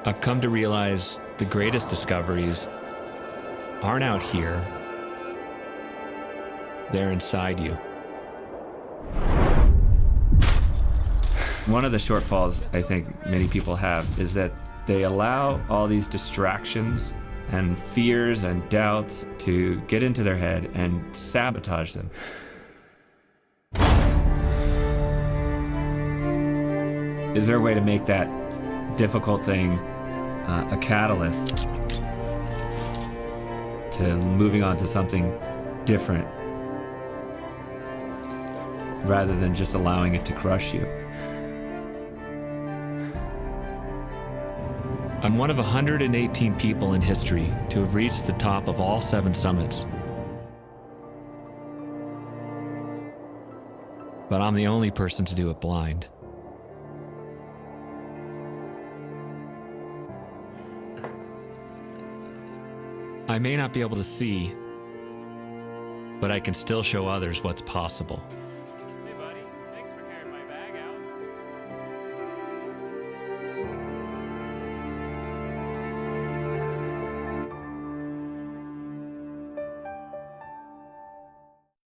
I've come to realize the greatest discoveries aren't out here. They're inside you. One of the shortfalls I think many people have is that they allow all these distractions and fears and doubts to get into their head and sabotage them. Is there a way to make that difficult thing a catalyst to moving on to something different rather than just allowing it to crush you? I'm one of 118 people in history to have reached the top of all 7 summits. But I'm the only person to do it blind. I may not be able to see, but I can still show others what's possible.